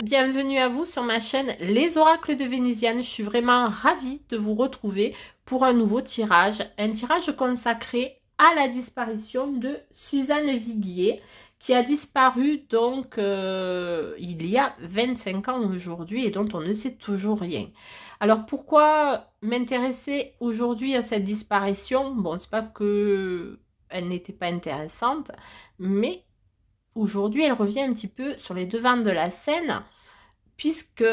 bienvenue à vous sur ma chaîne Les Oracles de Vénusiane. Je suis vraiment ravie de vous retrouver pour un nouveau tirage. Un tirage consacré à la disparition de Suzanne Viguier qui a disparu donc il y a 25 ans aujourd'hui et dont on ne sait toujours rien. Alors pourquoi m'intéresser aujourd'hui à cette disparition? Bon, c'est pas que elle n'était pas intéressante, mais aujourd'hui, elle revient un petit peu sur les devants de la scène, puisque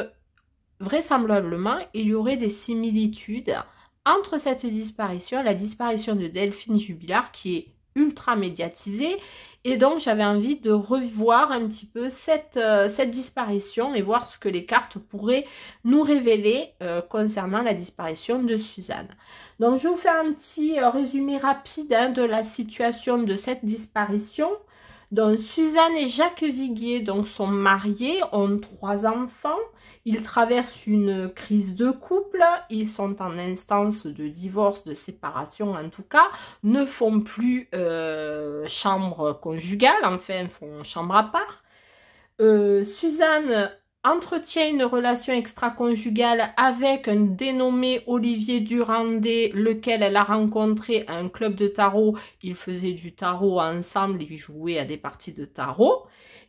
vraisemblablement, il y aurait des similitudes entre cette disparition et la disparition de Delphine Jubilard, qui est ultra médiatisée. Et donc, j'avais envie de revoir un petit peu cette disparition et voir ce que les cartes pourraient nous révéler concernant la disparition de Suzanne. Donc, je vais vous faire un petit résumé rapide de la situation de cette disparition. Donc, Suzanne et Jacques Viguier donc, sont mariés, ont 3 enfants. Ils traversent une crise de couple. Ils sont en instance de divorce, de séparation en tout cas. Ne font plus chambre conjugale, enfin, font chambre à part. Suzanne entretient une relation extra-conjugale avec un dénommé Olivier Durandé, lequel elle a rencontré à un club de tarot. Ils faisaient du tarot ensemble, ils jouaient à des parties de tarot.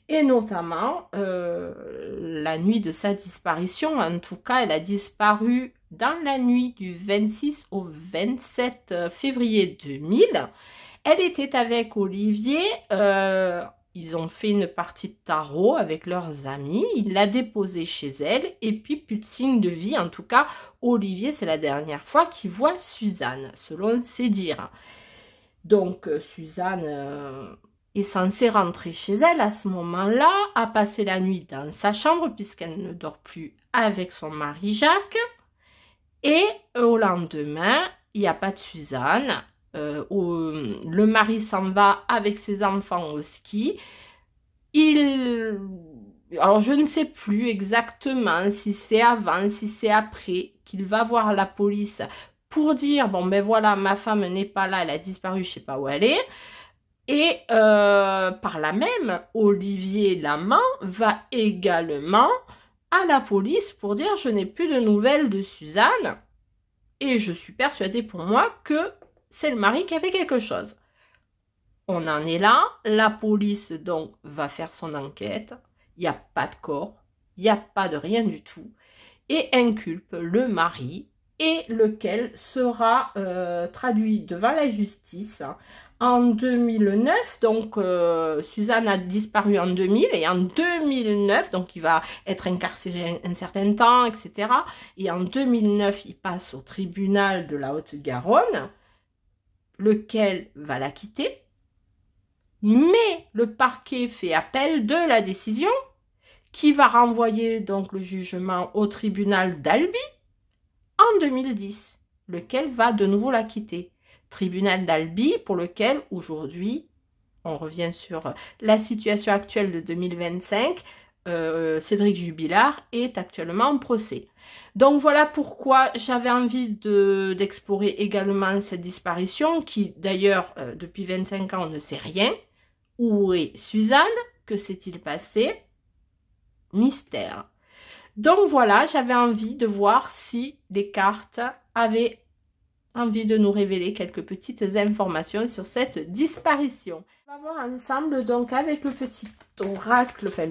Et notamment, la nuit de sa disparition, en tout cas, elle a disparu dans la nuit du 26 au 27 février 2000. Elle était avec Olivier. Ils ont fait une partie de tarot avec leurs amis. Il l'a déposée chez elle. Et puis, plus de signe de vie. En tout cas, Olivier, c'est la dernière fois qu'il voit Suzanne, selon ses dires. Donc, Suzanne est censée rentrer chez elle à ce moment-là, a passé la nuit dans sa chambre, puisqu'elle ne dort plus avec son mari Jacques. Et au lendemain, il n'y a pas de Suzanne. Le mari s'en va avec ses enfants au ski. Alors je ne sais plus exactement si c'est avant, si c'est après qu'il va voir la police pour dire bon ben voilà, ma femme n'est pas là, elle a disparu, je sais pas où elle est. Et par là même, Olivier l'amant va également à la police pour dire je n'ai plus de nouvelles de Suzanne. Et je suis persuadée pour moi que c'est le mari qui a fait quelque chose. On en est là. La police, donc, va faire son enquête. Il n'y a pas de corps. Il n'y a pas de rien du tout. Et inculpe le mari, et lequel sera traduit devant la justice en 2009. Donc, Suzanne a disparu en 2000. Et en 2009, donc, il va être incarcéré un certain temps, etc. Et en 2009, il passe au tribunal de la Haute-Garonne, lequel va l'acquitter. Mais le parquet fait appel de la décision qui va renvoyer donc le jugement au tribunal d'Albi en 2010, lequel va de nouveau l'acquitter. Tribunal d'Albi pour lequel aujourd'hui, on revient sur la situation actuelle de 2025, Cédric Jubilard est actuellement en procès. Donc voilà pourquoi j'avais envie d'explorer également cette disparition qui d'ailleurs depuis 25 ans on ne sait rien. Où est Suzanne? Que s'est-il passé? Mystère. Donc voilà, j'avais envie de voir si les cartes avaient envie de nous révéler quelques petites informations sur cette disparition. On va voir ensemble donc avec le petit oracle, enfin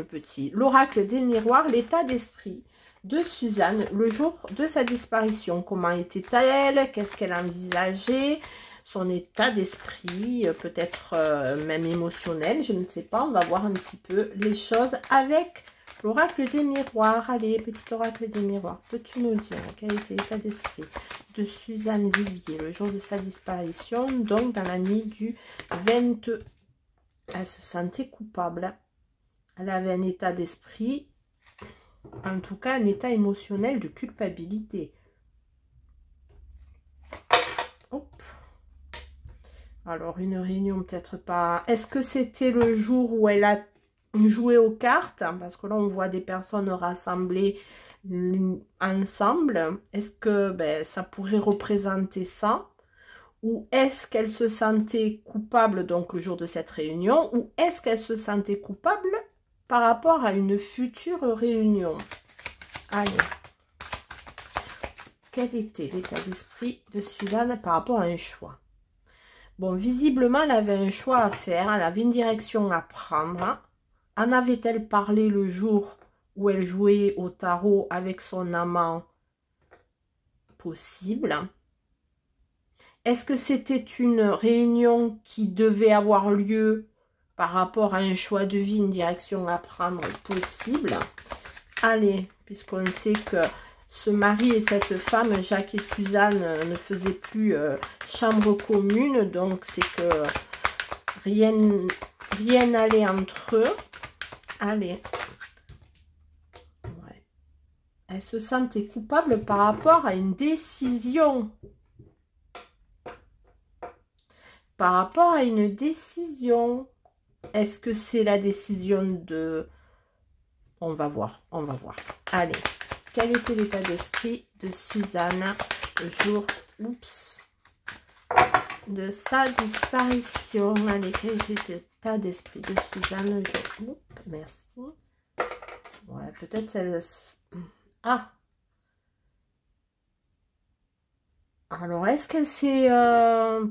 l'oracle des miroirs, l'état d'esprit de Suzanne le jour de sa disparition. Comment était-elle? Qu'est-ce qu'elle envisageait? Son état d'esprit, peut-être même émotionnel, je ne sais pas. On va voir un petit peu les choses avec l'oracle des miroirs. Allez, petit oracle des miroirs, peux-tu nous dire quel était l'état d'esprit de Suzanne Viguier le jour de sa disparition, donc dans la nuit du 22. Elle se sentait coupable. Elle avait un état d'esprit, en tout cas un état émotionnel de culpabilité. Hop. Alors, une réunion, peut-être pas. Est-ce que c'était le jour où elle a joué aux cartes? Parce que là, on voit des personnes rassemblées ensemble. Est-ce que ça pourrait représenter ça? Ou est-ce qu'elle se sentait coupable, donc, le jour de cette réunion? Ou est-ce qu'elle se sentait coupable par rapport à une future réunion. Allez. Quel était l'état d'esprit de Suzanne par rapport à un choix? Bon, visiblement, elle avait un choix à faire. Elle avait une direction à prendre. En avait-elle parlé le jour où elle jouait au tarot avec son amant? Possible. Est-ce que c'était une réunion qui devait avoir lieu par rapport à un choix de vie, une direction à prendre? Possible. Allez, puisqu'on sait que ce mari et cette femme, Jacques et Suzanne, ne faisaient plus chambre commune, donc c'est que rien n'allait entre eux. Allez. Ouais. Elle se sentait coupable par rapport à une décision. Par rapport à une décision. Est-ce que c'est la décision de... On va voir, on va voir. Allez. Quel était l'état d'esprit de Suzanne le jour de sa disparition? Allez, quel était l'état d'esprit de Suzanne le jour... merci. Ouais, peut-être celle... Ah! Alors, est-ce qu'elle s'est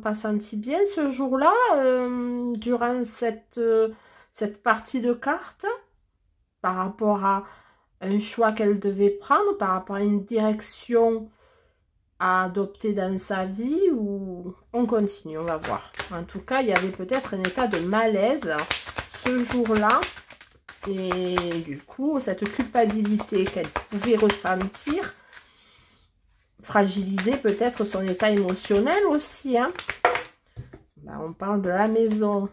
pas sentie bien ce jour-là, durant cette partie de cartes, par rapport à un choix qu'elle devait prendre, par rapport à une direction à adopter dans sa vie, ou on continue, on va voir. En tout cas, il y avait peut-être un état de malaise ce jour-là, et du coup, cette culpabilité qu'elle pouvait ressentir fragilisait peut-être son état émotionnel aussi. Hein. Ben, on parle de la maison,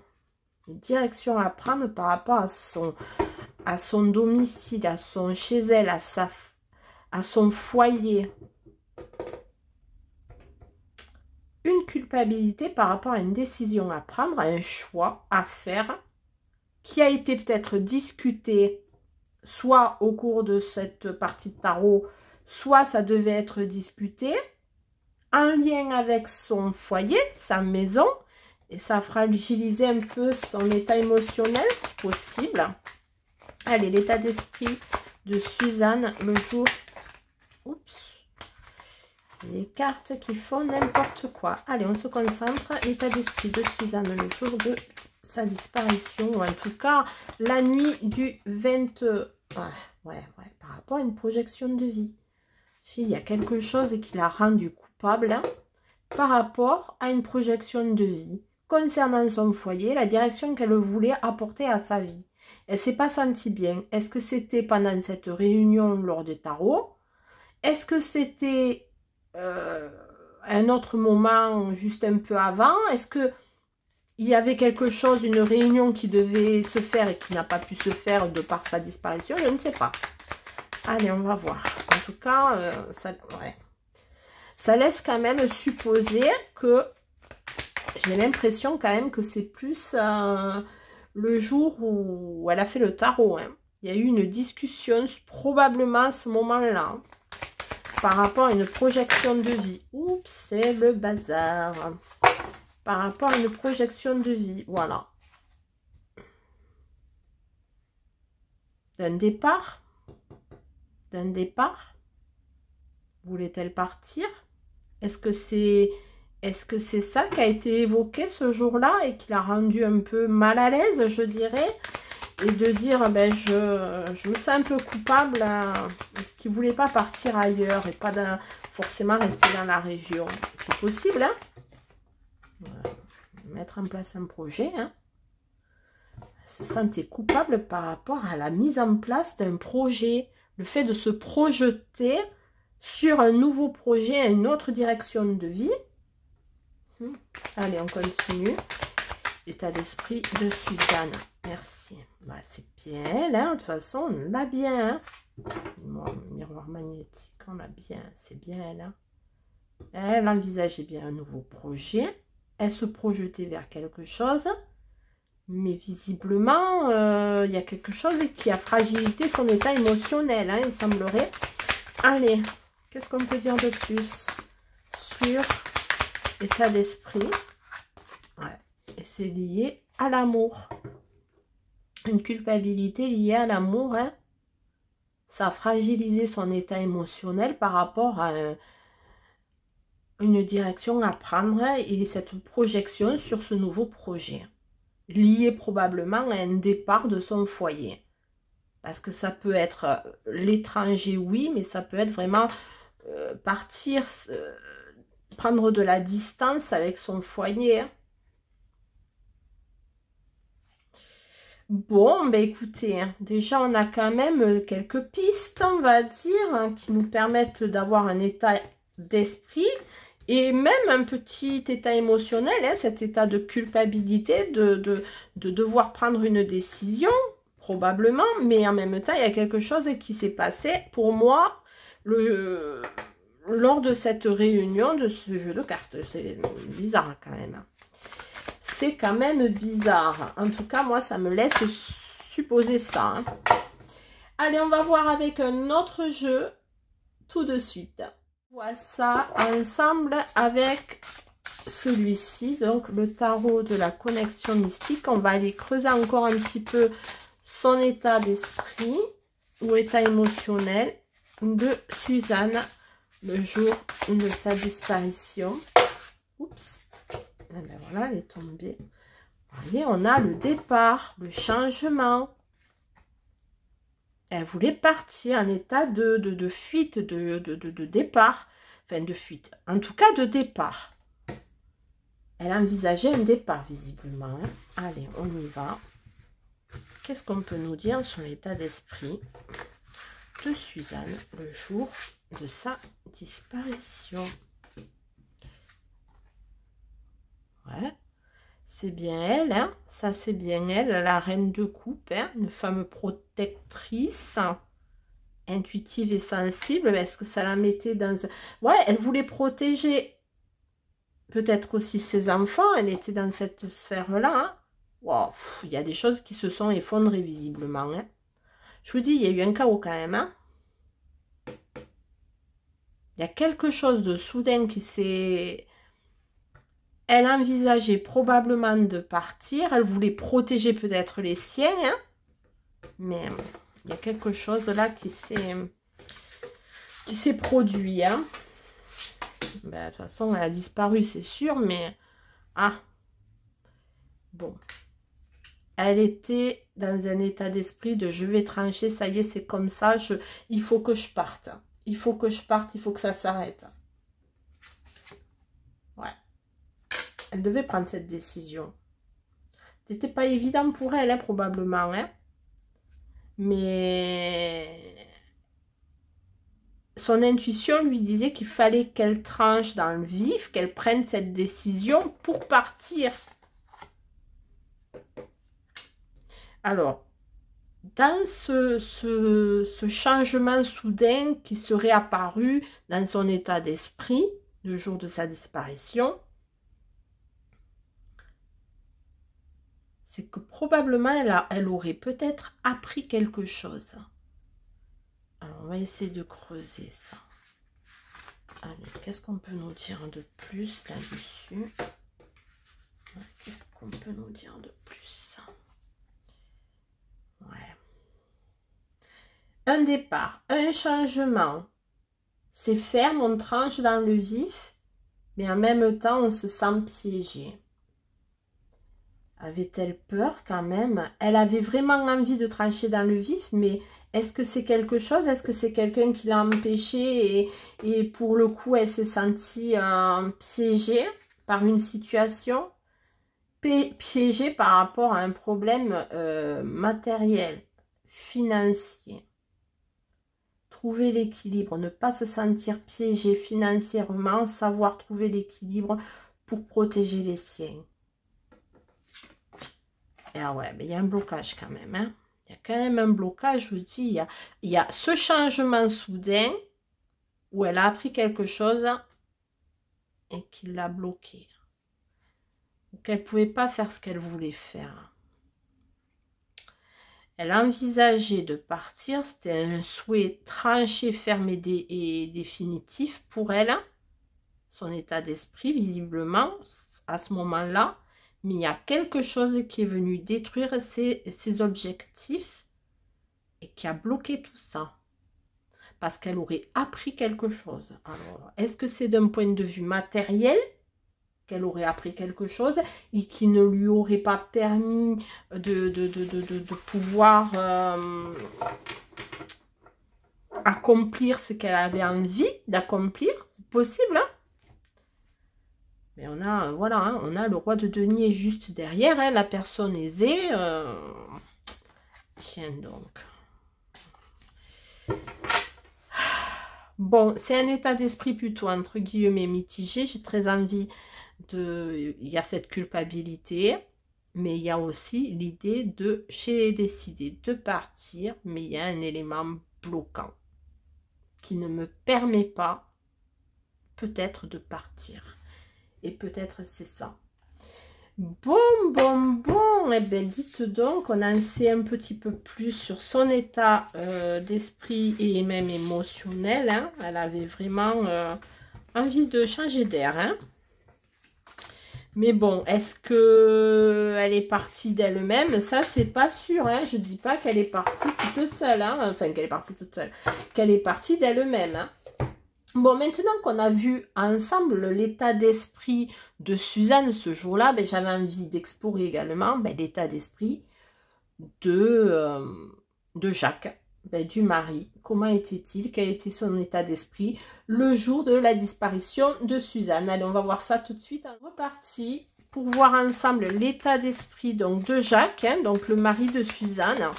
une direction à prendre par rapport à son domicile, à son chez elle, à son foyer. Une culpabilité par rapport à une décision à prendre, à un choix à faire, qui a été peut-être discuté, soit au cours de cette partie de tarot, soit ça devait être discuté, en lien avec son foyer, sa maison, et ça fragilisait un peu son état émotionnel, c'est possible. Allez, l'état d'esprit de Suzanne le jour... Oups. Les cartes qui font n'importe quoi. Allez, on se concentre. L'état d'esprit de Suzanne le jour de sa disparition, ou en tout cas, la nuit du 20... Ouais, par rapport à une projection de vie. S'il y a quelque chose qui l'a rendu coupable, hein, par rapport à une projection de vie concernant son foyer, la direction qu'elle voulait apporter à sa vie. Elle ne s'est pas sentie bien. Est-ce que c'était pendant cette réunion lors du tarot? Est-ce que c'était un autre moment juste un peu avant? Est-ce que il y avait quelque chose, une réunion qui devait se faire et qui n'a pas pu se faire de par sa disparition? Je ne sais pas. Allez, on va voir. En tout cas, ça laisse quand même supposer que j'ai l'impression quand même que c'est plus le jour où elle a fait le tarot. Hein. Il y a eu une discussion probablement à ce moment-là par rapport à une projection de vie. Oups, c'est le bazar. Par rapport à une projection de vie, voilà. D'un départ? Voulait-elle partir? Est-ce que c'est ça qui a été évoqué ce jour-là et qui l'a rendu un peu mal à l'aise, je dirais, et de dire, ben, je me sens un peu coupable, est-ce qu'il ne voulait pas partir ailleurs et pas forcément rester dans la région? C'est possible, hein? Voilà. Mettre en place un projet, hein? Se sentait coupable par rapport à la mise en place d'un projet, le fait de se projeter sur un nouveau projet, une autre direction de vie. Allez, on continue. État d'esprit de Suzanne. Merci. Bah, c'est bien elle, hein. De toute façon, on l'a bien. Hein. Miroir magnétique, on l'a bien. C'est bien elle. Hein. Elle envisageait bien un nouveau projet. Elle se projetait vers quelque chose. Mais visiblement, il y a quelque chose qui a fragilité son état émotionnel, hein, il semblerait. Allez, qu'est-ce qu'on peut dire de plus sur l'état d'esprit? Ouais, et c'est lié à l'amour. une culpabilité liée à l'amour, hein. Ça a fragilisé son état émotionnel par rapport à une direction à prendre et cette projection sur ce nouveau projet, lié probablement à un départ de son foyer. Parce que ça peut être l'étranger, oui, mais ça peut être vraiment partir, prendre de la distance avec son foyer, hein. Bon, ben écoutez, hein, déjà on a quand même quelques pistes, on va dire, hein, qui nous permettent d'avoir un état d'esprit et même un petit état émotionnel, hein, cet état de culpabilité de devoir prendre une décision, probablement, mais en même temps, il y a quelque chose qui s'est passé pour moi lors de cette réunion de ce jeu de cartes. C'est bizarre quand même. C'est quand même bizarre. En tout cas, moi, ça me laisse supposer ça, hein. Allez, on va voir avec un autre jeu tout de suite. On voit ça ensemble avec celui-ci, donc le tarot de la connexion mystique. On va aller creuser encore un petit peu son état d'esprit ou état émotionnel de Suzanne le jour de sa disparition. Oups. Et ben voilà, elle est tombée. Vous voyez, on a le départ, le changement. Elle voulait partir en état de fuite, de départ. Enfin, de fuite. En tout cas, de départ. Elle envisageait un départ, visiblement, hein. Allez, on y va. Qu'est-ce qu'on peut nous dire sur l'état d'esprit de Suzanne le jour de sa disparition? Ouais, c'est bien elle, hein. Ça c'est bien elle, la reine de coupe, hein. Une femme protectrice, intuitive et sensible, est-ce que ça la mettait dans... Ouais, elle voulait protéger peut-être aussi ses enfants, elle était dans cette sphère-là, hein. Wow, il y a des choses qui se sont effondrées visiblement, hein. Je vous dis, il y a eu un chaos quand même, hein. Il y a quelque chose de soudain qui s'est... Elle envisageait probablement de partir. Elle voulait protéger peut-être les siens, hein. Mais il y a quelque chose de là qui s'est produit, hein. Ben, de toute façon, elle a disparu, c'est sûr, mais... Ah. Bon. Elle était dans un état d'esprit de je vais trancher, ça y est, c'est comme ça, il faut que je parte. Il faut que je parte, il faut que ça s'arrête. Ouais. Elle devait prendre cette décision. C'était pas évident pour elle, hein, probablement, hein. Mais son intuition lui disait qu'il fallait qu'elle tranche dans le vif, qu'elle prenne cette décision pour partir. Alors, dans ce changement soudain qui serait apparu dans son état d'esprit, le jour de sa disparition, c'est que probablement elle aurait peut-être appris quelque chose. Alors, on va essayer de creuser ça. Allez, qu'est-ce qu'on peut nous dire de plus là-dessus? Qu'est-ce qu'on peut nous dire de plus? Ouais. Un départ, un changement. C'est ferme, on tranche dans le vif, mais en même temps, on se sent piégé. Avait-elle peur quand même? Elle avait vraiment envie de trancher dans le vif, mais est-ce que c'est quelque chose? Est-ce que c'est quelqu'un qui l'a empêché et pour le coup, elle s'est sentie piégée par une situation? Piégée par rapport à un problème matériel, financier. Trouver l'équilibre, ne pas se sentir piégé financièrement, savoir trouver l'équilibre pour protéger les siens. Et ah ouais, mais il y a un blocage quand même, hein. Il y a quand même un blocage, je vous dis, il y a ce changement soudain où elle a appris quelque chose et qui l'a bloqué. Qu'elle ne pouvait pas faire ce qu'elle voulait faire. Elle envisageait de partir, c'était un souhait tranché, ferme et définitif pour elle. Son état d'esprit, visiblement, à ce moment-là. mais il y a quelque chose qui est venu détruire ses objectifs et qui a bloqué tout ça. Parce qu'elle aurait appris quelque chose. Alors, est-ce que c'est d'un point de vue matériel qu'elle aurait appris quelque chose et qui ne lui aurait pas permis de pouvoir accomplir ce qu'elle avait envie d'accomplir? C'est possible, hein? Mais on a, voilà, hein, on a le roi de denier juste derrière, hein, la personne aisée. Tiens donc. Bon, c'est un état d'esprit plutôt, entre guillemets, mitigé. J'ai très envie de... Il y a cette culpabilité, mais il y a aussi l'idée de... J'ai décidé de partir, mais il y a un élément bloquant qui ne me permet pas peut-être de partir. Et peut-être c'est ça. Bon, eh bien, dites donc, on en sait un petit peu plus sur son état d'esprit et même émotionnel. Hein. Elle avait vraiment envie de changer d'air. Hein. Mais bon, est-ce qu'elle est partie d'elle-même? Ça, c'est pas sûr. Hein. Je dis pas qu'elle est partie toute seule. Hein. Enfin, qu'elle est partie toute seule. Qu'elle est partie d'elle-même. Hein. Bon, maintenant qu'on a vu ensemble l'état d'esprit de Suzanne ce jour-là, ben, j'avais envie d'explorer également l'état d'esprit de Jacques, du mari. Comment était-il? Quel était son état d'esprit le jour de la disparition de Suzanne? Allez, on va voir ça tout de suite. On est reparti pour voir ensemble l'état d'esprit donc de Jacques, hein, donc le mari de Suzanne,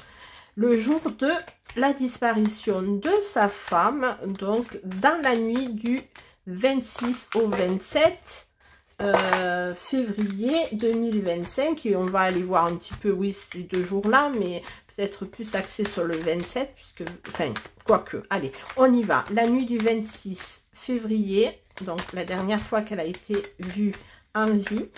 le jour de la disparition de sa femme, donc dans la nuit du 26 au 27 février 2025. Et on va aller voir un petit peu, oui, ces 2 jours-là, mais peut-être plus axé sur le 27, puisque, enfin, quoique, allez, on y va. La nuit du 26 février, donc la dernière fois qu'elle a été vue en vie,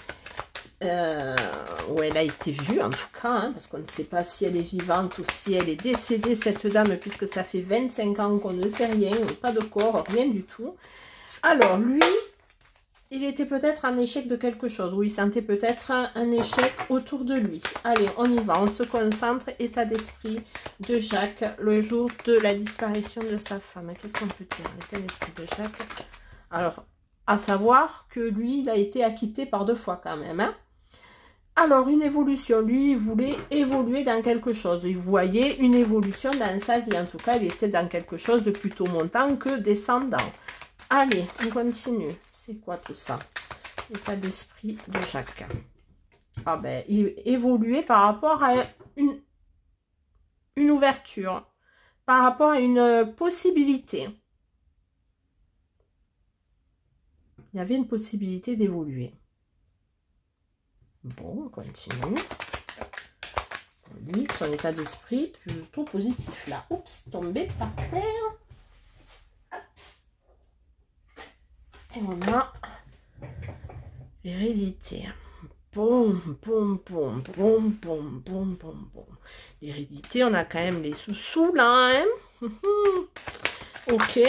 où elle a été vue en tout cas, hein, parce qu'on ne sait pas si elle est vivante ou si elle est décédée, cette dame, puisque ça fait 25 ans qu'on ne sait rien, pas de corps, rien du tout. Alors lui, il était peut-être en échec de quelque chose, ou il sentait peut-être un échec autour de lui. Allez, on y va, on se concentre. État d'esprit de Jacques le jour de la disparition de sa femme. Qu'est-ce qu'on peut dire? L'état d'esprit de Jacques. Alors, à savoir que lui, il a été acquitté par 2 fois quand même, hein. Alors, une évolution. Lui, il voulait évoluer dans quelque chose. Il voyait une évolution dans sa vie. En tout cas, il était dans quelque chose de plutôt montant que descendant. Allez, on continue. C'est quoi tout ça? L'état d'esprit de Jacques. Ah ben, il évoluait par rapport à une ouverture. Par rapport à une possibilité. Il y avait une possibilité d'évoluer. Bon, on continue. Lui, son état d'esprit plutôt positif là. Oups, tombé par terre. Oups. Et on a l'hérédité. Bon. L'hérédité, on a quand même les sous-sous là. Hein. Ok.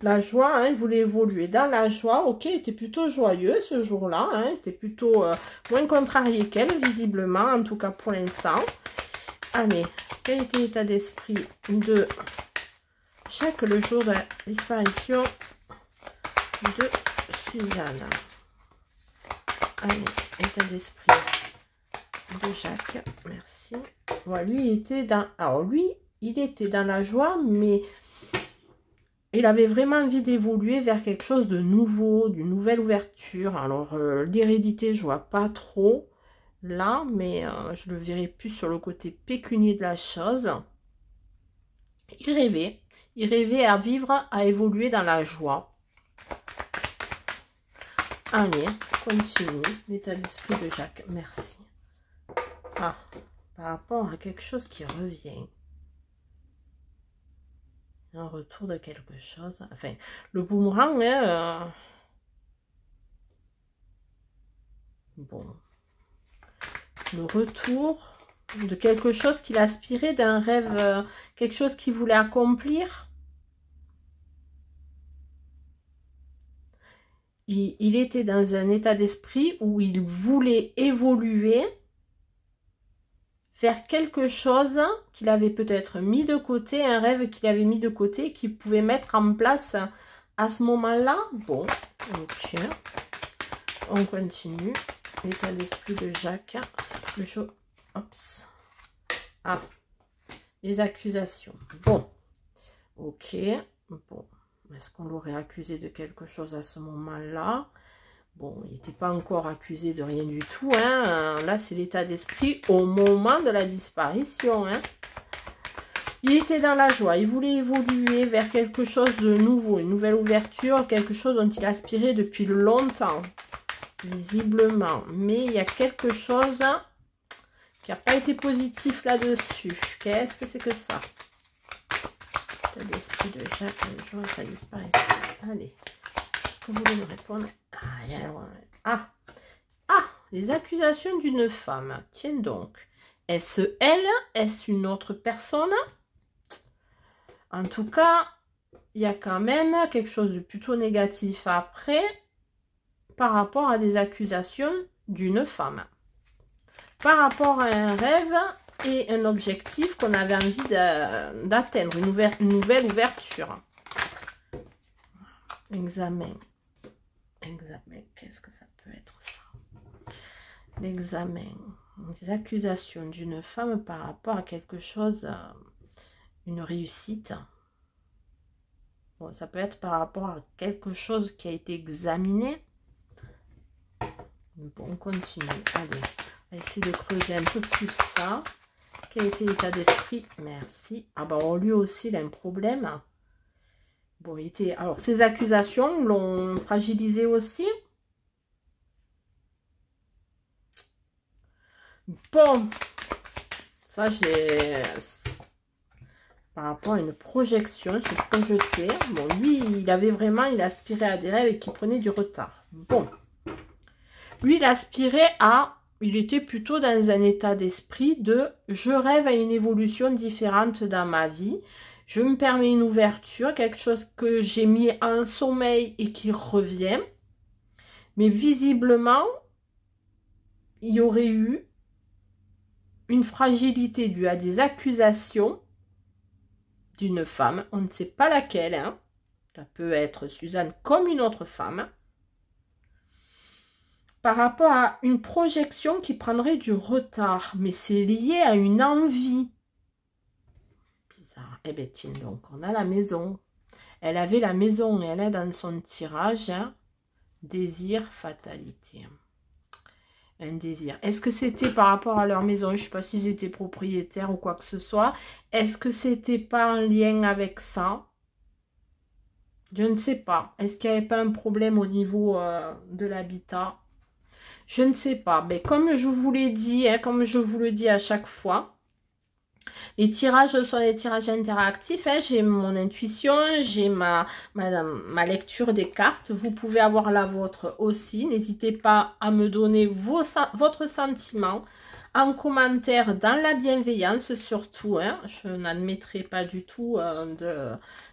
La joie, hein, il voulait évoluer dans la joie. Ok, il était plutôt joyeux ce jour-là. Hein, il était plutôt moins contrarié qu'elle, visiblement, en tout cas pour l'instant. Allez, quel était l'état d'esprit de Jacques le jour de la disparition de Suzanne? Allez, état d'esprit de Jacques, merci. Ouais, lui, il était dans... Alors, lui, il était dans la joie, mais... il avait vraiment envie d'évoluer vers quelque chose de nouveau, d'une nouvelle ouverture. Alors, l'hérédité, je vois pas trop là, mais je le verrai plus sur le côté pécunier de la chose. Il rêvait à vivre, à évoluer dans la joie. Allez, continue. L'état d'esprit de Jacques, merci. Ah, par rapport à quelque chose qui revient. Un retour de quelque chose. Enfin, le boomerang, hein, bon. Le retour de quelque chose qu'il aspirait, d'un rêve, quelque chose qu'il voulait accomplir. il était dans un état d'esprit où il voulait évoluer vers quelque chose qu'il avait peut-être mis de côté, un rêve qu'il avait mis de côté, qu'il pouvait mettre en place à ce moment-là. Bon, ok. On continue. L'état d'esprit de Jacques. Le show. Oups. Ah. Les accusations. Bon. Ok. Bon. Est-ce qu'on l'aurait accusé de quelque chose à ce moment-là? Bon, il n'était pas encore accusé de rien du tout. Hein. Là, c'est l'état d'esprit au moment de la disparition. Hein. Il était dans la joie. Il voulait évoluer vers quelque chose de nouveau, une nouvelle ouverture, quelque chose dont il aspirait depuis longtemps, visiblement. Mais il y a quelque chose qui n'a pas été positif là-dessus. Qu'est-ce que c'est que ça? L'esprit de Jacques, le jour de sa disparition. Allez, est-ce que vous voulez me répondre? Les accusations d'une femme. Tiens donc. Est-ce elle? Est-ce une autre personne? En tout cas, il y a quand même quelque chose de plutôt négatif après par rapport à des accusations d'une femme. Par rapport à un rêve et un objectif qu'on avait envie d'atteindre, une nouvelle ouverture. Examen. Examen, qu'est-ce que ça peut être ça? L'examen. Les accusations d'une femme par rapport à quelque chose, une réussite. Bon, ça peut être par rapport à quelque chose qui a été examiné. Bon, on continue. Allez, on va essayer de creuser un peu plus ça. Quel était l'état d'esprit? Merci. Ah bah, lui aussi, il a un problème. Bon, il était... Alors, ces accusations l'ont fragilisé aussi. Bon. Ça, j'ai... Par rapport à une projection, se projeter. Bon, lui, il avait vraiment... Il aspirait à des rêves et qui prenait du retard. Bon. Lui, il aspirait à... Il était plutôt dans un état d'esprit de « je rêve à une évolution différente dans ma vie. Je me permets une ouverture, quelque chose que j'ai mis en sommeil et qui revient. » Mais visiblement, il y aurait eu une fragilité due à des accusations d'une femme. On ne sait pas laquelle. Hein. Ça peut être Suzanne comme une autre femme. Par rapport à une projection qui prendrait du retard. Mais c'est lié à une envie. Bizarre. Eh bien, tiens, donc, on a la maison. Elle avait la maison et elle est dans son tirage. Hein. Désir, fatalité. Un désir. Est-ce que c'était par rapport à leur maison? Je ne sais pas s'ils étaient propriétaires ou quoi que ce soit. Est-ce que c'était pas en lien avec ça? Je ne sais pas. Est-ce qu'il n'y avait pas un problème au niveau de l'habitat? Je ne sais pas. Mais comme je vous l'ai dit, hein, comme je vous le dis à chaque fois, les tirages sont des tirages interactifs. Hein. J'ai mon intuition, j'ai ma lecture des cartes. Vous pouvez avoir la vôtre aussi. N'hésitez pas à me donner votre sentiment en commentaire dans la bienveillance surtout. Hein. Je n'admettrai pas du tout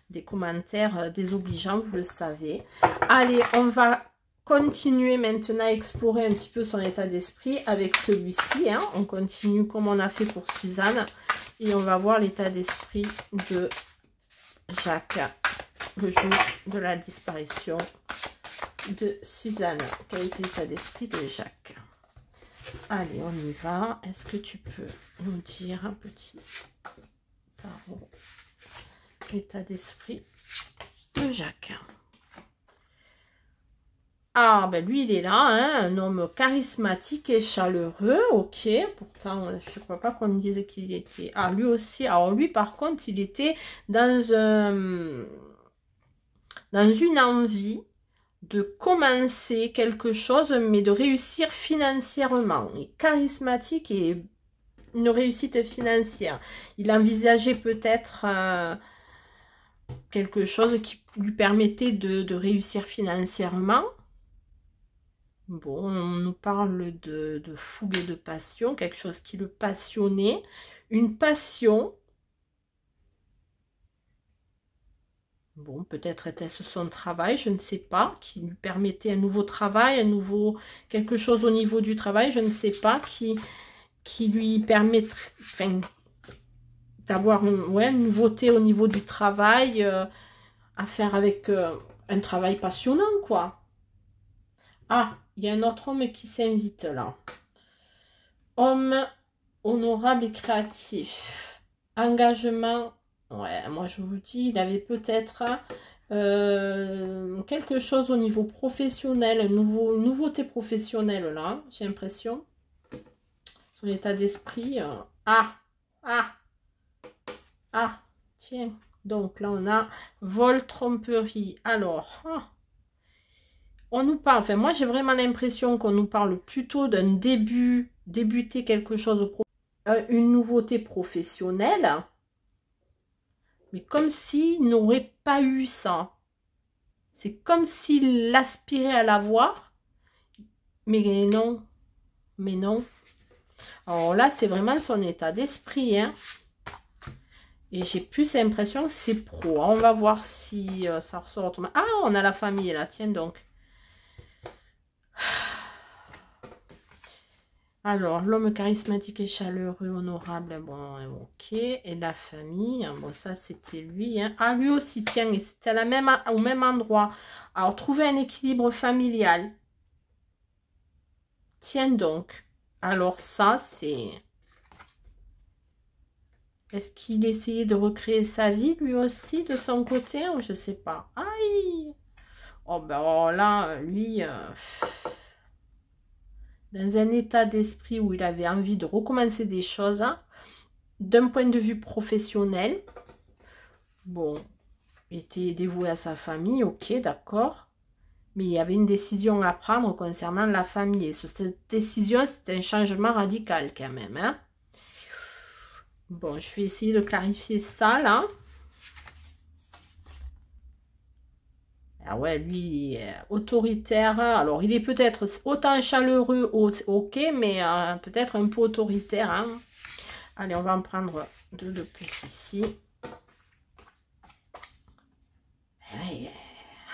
des commentaires désobligeants, vous le savez. Allez, on va continuer maintenant à explorer un petit peu son état d'esprit avec celui-ci. Hein. On continue comme on a fait pour Suzanne. Et on va voir l'état d'esprit de Jacques le jour de la disparition de Suzanne. Quel était l'état d'esprit de Jacques? Allez, on y va. Est-ce que tu peux nous dire un petit tarot? L'état d'esprit de Jacques. Ah, ben lui, il est là, hein, un homme charismatique et chaleureux, ok. Pourtant, je ne crois pas qu'on me disait qu'il était... Ah, lui aussi. Alors, lui, par contre, il était dans une envie de commencer quelque chose, mais de réussir financièrement. Il est charismatique et une réussite financière. Il envisageait peut-être quelque chose qui lui permettait de réussir financièrement. Bon, on nous parle de fougue et de passion, quelque chose qui le passionnait, une passion Bon, peut-être était-ce son travail, je ne sais pas, qui lui permettait un nouveau travail, quelque chose au niveau du travail, je ne sais pas, qui lui permettrait, enfin, d'avoir une nouveauté au niveau du travail, à faire avec un travail passionnant, quoi. Ah, il y a un autre homme qui s'invite là. Homme honorable et créatif. Engagement. Ouais, moi je vous dis, il avait peut-être quelque chose au niveau professionnel, une nouveauté professionnelle là, j'ai l'impression. Son état d'esprit. Ah, tiens. Donc là on a vol, tromperie. Alors, on nous parle, enfin moi j'ai vraiment l'impression qu'on nous parle plutôt d'un débuter quelque chose, une nouveauté professionnelle. Mais comme s'il n'aurait pas eu ça. C'est comme s'il aspirait à l'avoir. Mais non. Mais non. Alors là, c'est vraiment son état d'esprit. Hein. Et j'ai plus l'impression que c'est pro. On va voir si ça ressort autrement. Ah, on a la famille là. Tiens donc. Alors, l'homme charismatique et chaleureux, honorable, bon, ok. Et la famille, bon, ça, c'était lui. Hein. Ah, lui aussi, tiens, et c'était au même endroit. Alors, trouver un équilibre familial. Tiens donc. Alors, ça, c'est... Est-ce qu'il essayait de recréer sa vie, lui aussi, de son côté? Je ne sais pas. Aïe! Oh, ben, alors là, lui... dans un état d'esprit où il avait envie de recommencer des choses, hein, d'un point de vue professionnel. Bon, il était dévoué à sa famille, ok, d'accord. Mais il y avait une décision à prendre concernant la famille. Et cette décision, c'est un changement radical quand même. Hein. Bon, je vais essayer de clarifier ça, là. Ah ouais, lui, autoritaire. Alors, il est peut-être autant chaleureux, ok, mais peut-être un peu autoritaire. Hein. Allez, on va en prendre deux de plus ici.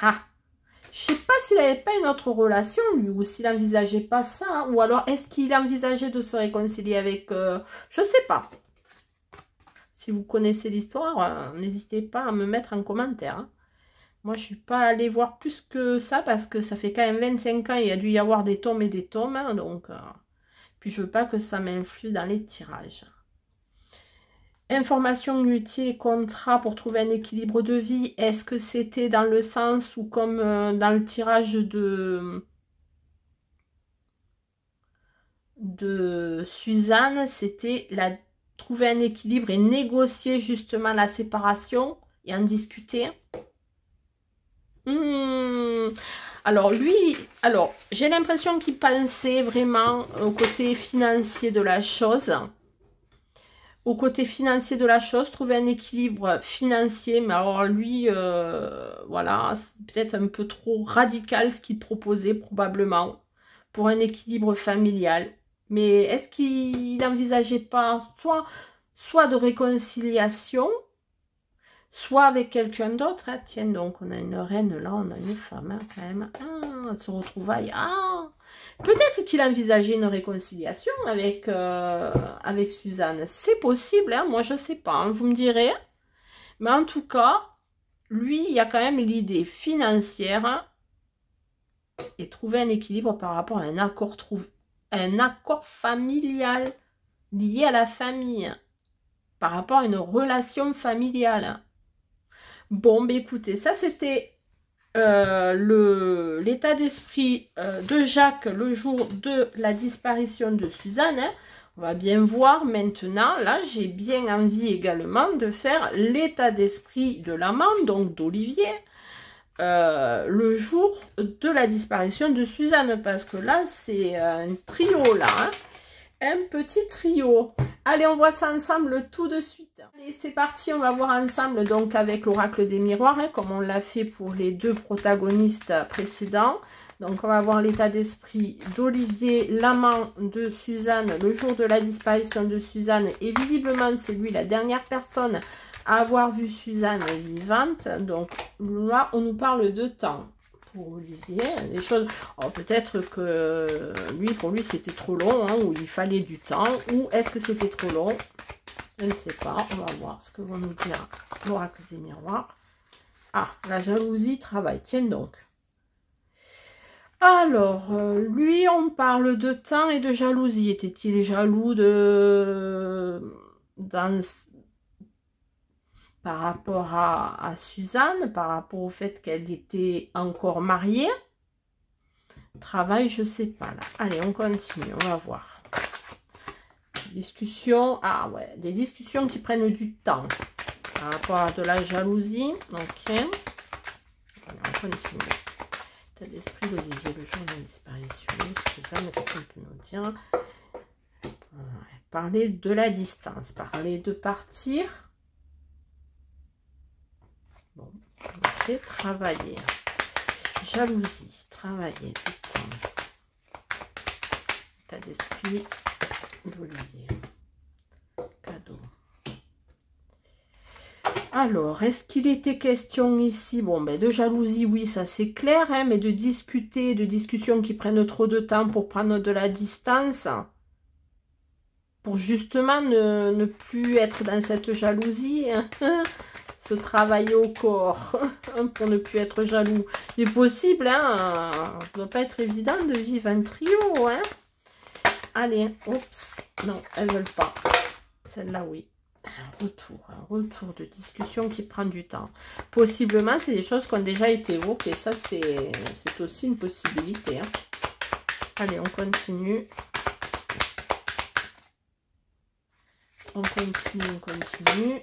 Ah, je sais pas s'il n'avait pas une autre relation, lui, ou s'il n'envisageait pas ça. Hein, ou alors, est-ce qu'il envisageait de se réconcilier avec... je sais pas. Si vous connaissez l'histoire, n'hésitez pas à me mettre en commentaire. Hein. Moi, je ne suis pas allée voir plus que ça parce que ça fait quand même 25 ans. Il y a dû y avoir des tomes et des tomes. Hein, donc, puis, je ne veux pas que ça m'influe dans les tirages. Informations utiles et contrats pour trouver un équilibre de vie. Est-ce que c'était dans le sens où, comme dans le tirage de Suzanne, c'était trouver un équilibre et négocier justement la séparation et en discuter? Alors lui, j'ai l'impression qu'il pensait vraiment au côté financier de la chose. Au côté financier de la chose, trouver un équilibre financier. Mais alors lui, voilà, c'est peut-être un peu trop radical ce qu'il proposait probablement pour un équilibre familial. Mais est-ce qu'il n'envisageait pas soit de réconciliation, soit avec quelqu'un d'autre, hein. Tiens, donc, on a une reine, là, on a une femme, hein, quand même. Ah, se retrouvaille. Ah, peut-être qu'il envisageait une réconciliation avec, avec Suzanne. C'est possible, hein, moi, je ne sais pas, hein, vous me direz. Mais en tout cas, lui, il y a quand même l'idée financière hein, et trouver un équilibre par rapport à un accord familial lié à la famille, par rapport à une relation familiale. Bon, bah écoutez, ça c'était l'état d'esprit de Jacques le jour de la disparition de Suzanne. Hein. On va bien voir maintenant, là j'ai bien envie également de faire l'état d'esprit de l'amant, donc d'Olivier, le jour de la disparition de Suzanne, parce que là c'est un trio là, hein. Un petit trio. Allez, on voit ça ensemble tout de suite. Allez, c'est parti, on va voir ensemble donc avec l'oracle des miroirs, hein, comme on l'a fait pour les deux protagonistes précédents. Donc, on va voir l'état d'esprit d'Olivier, l'amant de Suzanne, le jour de la disparition de Suzanne. Et visiblement, c'est lui la dernière personne avoir vu Suzanne vivante. Donc là, on nous parle de temps pour Olivier. Des choses, oh, peut-être que lui, pour lui, c'était trop long, hein, ou il fallait du temps, ou est-ce que c'était trop long? Je ne sais pas. On va voir ce que vont nous dire l'oracle des miroirs. Ah, la jalousie travaille. Tiens donc. Alors, lui, on parle de temps et de jalousie. Était-il jaloux par rapport à Suzanne, par rapport au fait qu'elle était encore mariée? Travail, je sais pas là. Allez, on continue, on va voir. Discussion, ah ouais, des discussions qui prennent du temps par rapport à de la jalousie. Ok. Allez, on continue. État d'esprit d'Olivier, le jour de la disparition. Suzanne, qu'est-ce qu'on peut nous dire? Ouais, parler de la distance, parler de partir. Bon, ok, travailler. Jalousie, travailler, du temps. État d'esprit d'Olivier. Cadeau. Alors, est-ce qu'il était question ici, bon, ben, de jalousie, oui, ça c'est clair, hein, mais de discuter, de discussions qui prennent trop de temps pour prendre de la distance, pour justement ne plus être dans cette jalousie, hein, se travailler au corps, pour ne plus être jaloux. Il est possible, hein, ça ne doit pas être évident de vivre un trio, hein. Allez, oups, non, elles ne veulent pas. Celle-là, oui. Un retour de discussion qui prend du temps. Possiblement, c'est des choses qui ont déjà été évoquées. Ça, c'est aussi une possibilité. Hein. Allez, on continue. On continue.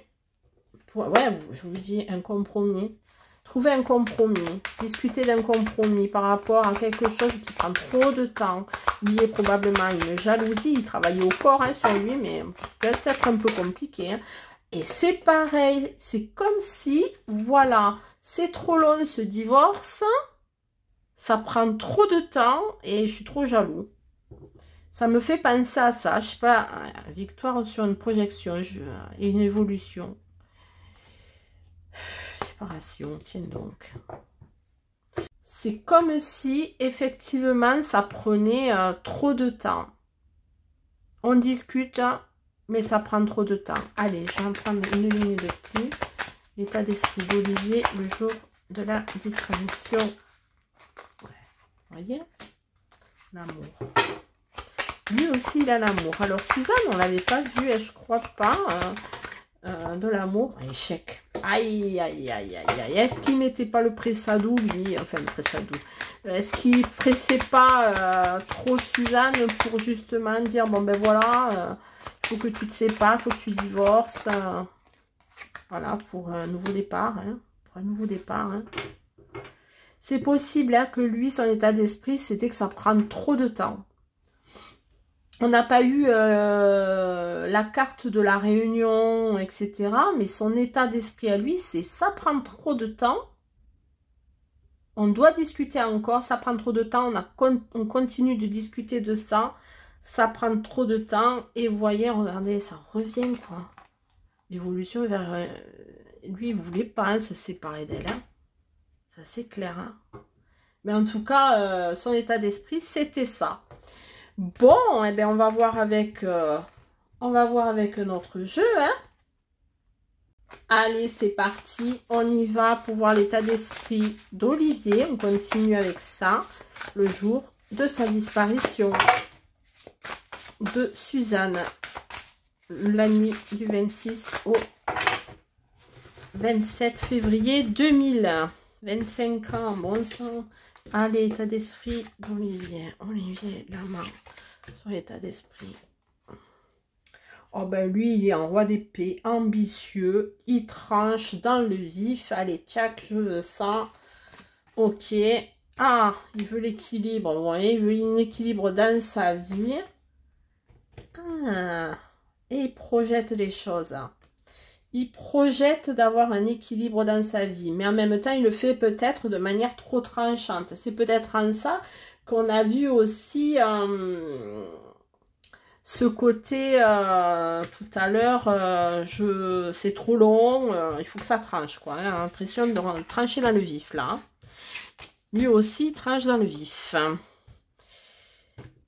Ouais, je vous dis un compromis. Trouver un compromis. Discuter d'un compromis par rapport à quelque chose qui prend trop de temps. Lié probablement à une jalousie. Il travaillait au corps hein, sur lui, mais peut-être un peu compliqué. Hein. Et c'est pareil. C'est comme si, voilà, c'est trop long ce divorce. Ça prend trop de temps et je suis trop jaloux. Ça me fait penser à ça. Je sais pas, victoire sur une projection et une évolution. Séparation, tiens donc. C'est comme si, effectivement, ça prenait trop de temps. On discute, mais ça prend trop de temps. Allez, je vais en prendre une ligne de plus. L'état d'esprit d'Olivier, le jour de la disparition. Ouais. Vous voyez? L'amour. Lui aussi, il a l'amour. Alors, Suzanne, on ne l'avait pas vu, je crois pas. De l'amour. Échec. Aïe, aïe, aïe, aïe, aïe. Est-ce qu'il mettait pas le pressado, lui? Enfin, le pressado. Est-ce qu'il pressait pas trop Suzanne pour justement dire, bon ben voilà, faut que tu te sépares, faut que tu divorces. Voilà, pour un nouveau départ. Hein, pour un nouveau départ. Hein. C'est possible hein, que lui, son état d'esprit, c'était que ça prend trop de temps. On n'a pas eu la carte de la réunion, etc. Mais son état d'esprit à lui, c'est ça prend trop de temps. On doit discuter encore, ça prend trop de temps. On continue de discuter de ça. Ça prend trop de temps. Et vous voyez, regardez, ça revient quoi. L'évolution vers... lui, il ne voulait pas hein, se séparer d'elle. Hein. Ça, c'est clair. Hein. Mais en tout cas, son état d'esprit, c'était ça. Bon, eh bien, on va voir avec notre jeu. Hein. Allez, c'est parti. On y va pour voir l'état d'esprit d'Olivier. On continue avec ça. Le jour de sa disparition de Suzanne. La nuit du 26 au 27 février 2000. 25 ans, bon sang. Allez, état d'esprit d'Olivier. Olivier, la main sur l'état d'esprit. Oh ben lui, il est en roi d'épée, ambitieux. Il tranche dans le vif. Allez, tchac, je veux ça. Ok. Ah, il veut l'équilibre. Vous voyez, il veut un équilibre dans sa vie. Ah, et il projette les choses. Il projette d'avoir un équilibre dans sa vie, mais en même temps, il le fait peut-être de manière trop tranchante. C'est peut-être en ça qu'on a vu aussi ce côté, tout à l'heure, c'est trop long, il faut que ça tranche, quoi. Hein, l'impression de trancher dans le vif, là. Hein. Lui aussi, tranche dans le vif.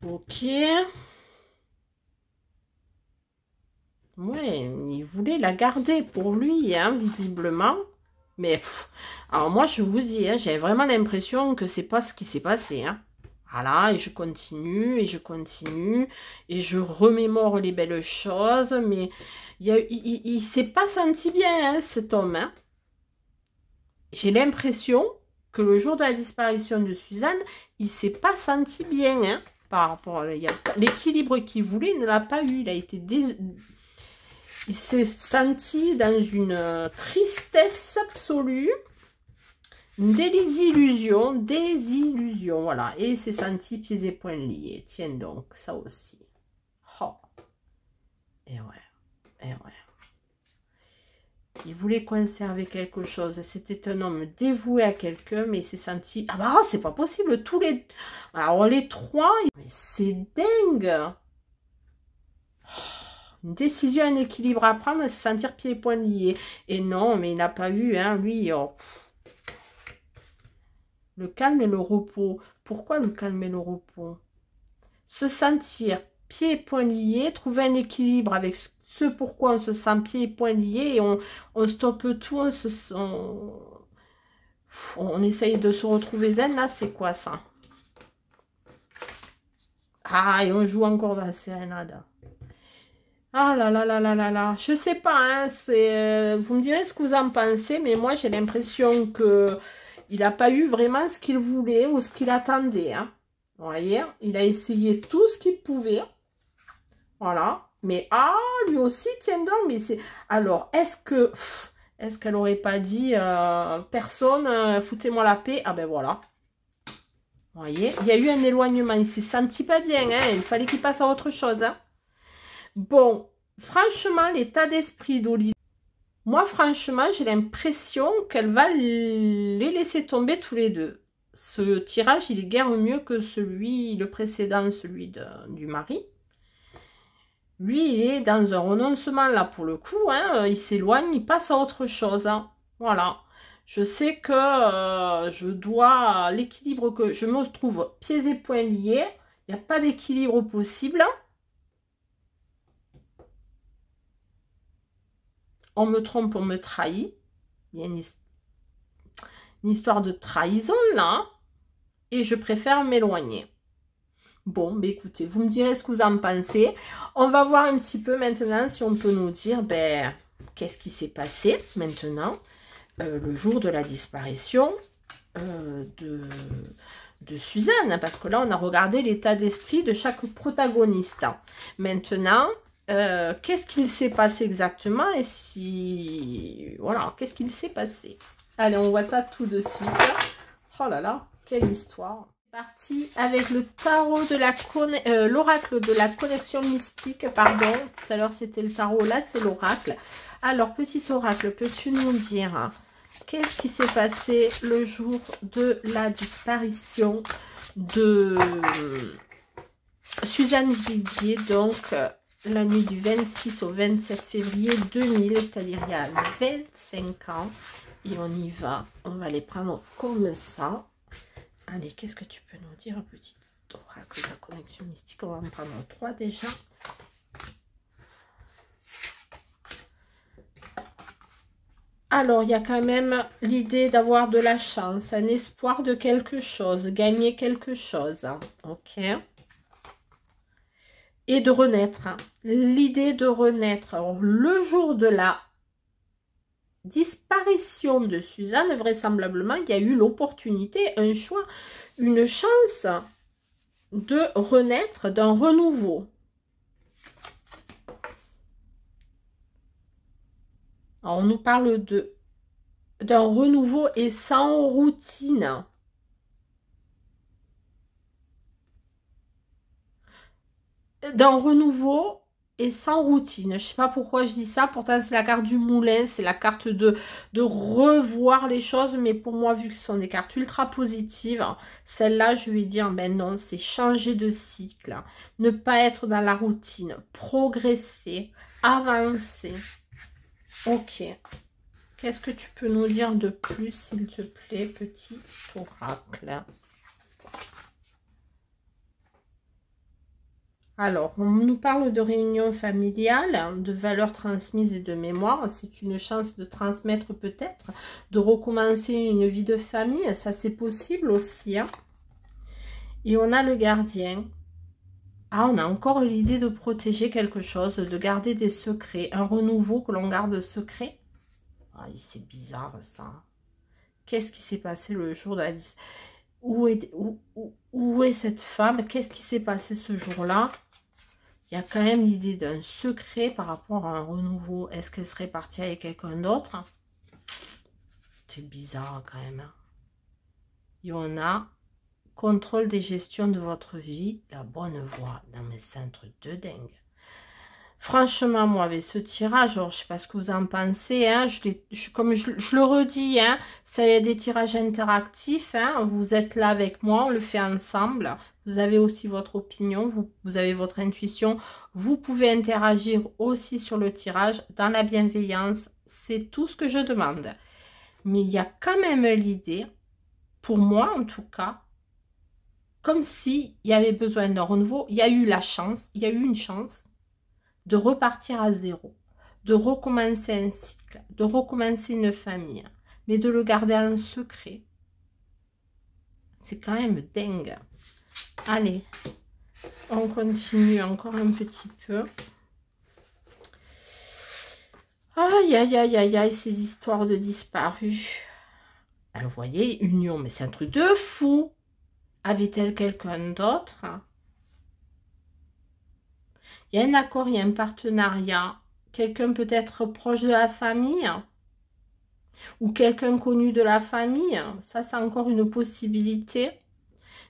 Ok. Ouais, il voulait la garder pour lui, hein, visiblement. Mais, alors moi, je vous dis, hein, j'ai vraiment l'impression que c'est pas ce qui s'est passé, hein. Voilà, et je continue, et je continue, et je remémore les belles choses, mais il s'est pas senti bien, hein, cet homme. Hein. J'ai l'impression que le jour de la disparition de Suzanne, il s'est pas senti bien, hein, par rapport à l'équilibre qu'il voulait, il ne l'a pas eu, il s'est senti dans une tristesse absolue. Désillusion, voilà. Et c'est senti pieds et poings liés. Tiens donc, ça aussi. Oh. Et ouais. Il voulait conserver quelque chose. C'était un homme dévoué à quelqu'un, mais il s'est senti... Ah bah, c'est pas possible, tous les... Alors, les trois, mais c'est dingue. Une décision, un équilibre à prendre, se sentir pieds et poings liés. Et non, mais il n'a pas eu, hein, lui... Oh. Le calme et le repos. Pourquoi le calme et le repos? Se sentir pieds et poings liés, trouver un équilibre avec ce pourquoi on se sent pieds et poings liés et on stoppe tout, on essaye de se retrouver zen. Là, c'est quoi ça? Ah, et on joue encore dans la sérénade. Ah là là là là là là. Je sais pas, hein, vous me direz ce que vous en pensez, mais moi j'ai l'impression que il n'a pas eu vraiment ce qu'il voulait ou ce qu'il attendait. Hein. Vous voyez, il a essayé tout ce qu'il pouvait. Voilà. Mais ah, lui aussi, tiens donc, mais c'est... Alors, est-ce qu'elle aurait pas dit personne, foutez-moi la paix? Ah ben voilà. Vous voyez, il y a eu un éloignement. Il s'est senti pas bien. Hein. Il fallait qu'il passe à autre chose. Hein. Bon, franchement, l'état d'esprit d'Olivier. Moi, franchement, j'ai l'impression qu'elle va les laisser tomber tous les deux. Ce tirage, il est guère mieux que le précédent, celui du mari. Lui, il est dans un renoncement, là, pour le coup. Hein, il s'éloigne, il passe à autre chose. Hein, voilà. Je sais que je dois... L'équilibre que je me trouve pieds et poings liés. Il n'y a pas d'équilibre possible. On me trompe, on me trahit. Il y a une histoire de trahison là. Et je préfère m'éloigner. Bon, bah écoutez, vous me direz ce que vous en pensez. On va voir un petit peu maintenant si on peut nous dire, ben, qu'est-ce qui s'est passé maintenant, le jour de la disparition de Suzanne. Parce que là, on a regardé l'état d'esprit de chaque protagoniste. Maintenant... qu'est-ce qu'il s'est passé exactement et si... Voilà, qu'est-ce qu'il s'est passé? Allez, on voit ça tout de suite. Oh là là, quelle histoire. Parti avec le tarot de la l'oracle de la connexion mystique, pardon. Tout à l'heure, c'était le tarot, là, c'est l'oracle. Alors, petit oracle, peux-tu nous dire qu'est-ce qui s'est passé le jour de la disparition de Suzanne Viguier, donc... la nuit du 26 au 27 février 2000, c'est-à-dire il y a 25 ans. Et on y va. On va les prendre comme ça. Allez, qu'est-ce que tu peux nous dire, petit oracle de la connexion mystique? On va en prendre 3 déjà. Alors, il y a quand même l'idée d'avoir de la chance, un espoir de quelque chose, gagner quelque chose. Ok. Et de renaître. L'idée de renaître. Alors, le jour de la disparition de Suzanne, vraisemblablement, il y a eu l'opportunité, un choix, une chance de renaître, d'un renouveau. Alors, on nous parle d'un renouveau et sans routine. D'un renouveau et sans routine. Je sais pas pourquoi je dis ça, pourtant c'est la carte du moulin, c'est la carte de revoir les choses, mais pour moi, vu que ce sont des cartes ultra positives, celle-là, je vais dire, ben non, c'est changer de cycle, ne pas être dans la routine, progresser, avancer. Ok. Qu'est-ce que tu peux nous dire de plus, s'il te plaît, petit oracle? Alors, on nous parle de réunion familiale, de valeurs transmises et de mémoire. C'est une chance de transmettre peut-être, de recommencer une vie de famille. Ça, c'est possible aussi. Hein. Et on a le gardien. Ah, on a encore l'idée de protéger quelque chose, de garder des secrets. Un renouveau que l'on garde secret. Ah, c'est bizarre ça. Qu'est-ce qui s'est passé le jour de la... Où est cette femme? Qu'est-ce qui s'est passé ce jour-là? Il y a quand même l'idée d'un secret par rapport à un renouveau. Est-ce qu'elle serait partie avec quelqu'un d'autre? C'est bizarre quand même. Et on a contrôle des gestions de votre vie, la bonne voie. Non mais c'est un truc de dingue. Franchement, moi, avec ce tirage, alors, je ne sais pas ce que vous en pensez, hein, comme je le redis, hein, c'est des tirages interactifs, hein, vous êtes là avec moi, on le fait ensemble, vous avez aussi votre opinion, vous avez votre intuition, vous pouvez interagir aussi sur le tirage, dans la bienveillance, c'est tout ce que je demande. Mais il y a quand même l'idée, pour moi en tout cas, comme s'il y avait besoin d'un renouveau, il y a eu la chance, il y a eu une chance, de repartir à zéro, de recommencer un cycle, de recommencer une famille, mais de le garder en secret. C'est quand même dingue. Allez, on continue encore un petit peu. Aïe, aïe, aïe, aïe, aïe, ces histoires de disparus. Alors, vous voyez, union, mais c'est un truc de fou. Avait-elle quelqu'un d'autre? Il y a un accord, il y a un partenariat. Quelqu'un peut-être proche de la famille ou quelqu'un connu de la famille. Ça, c'est encore une possibilité.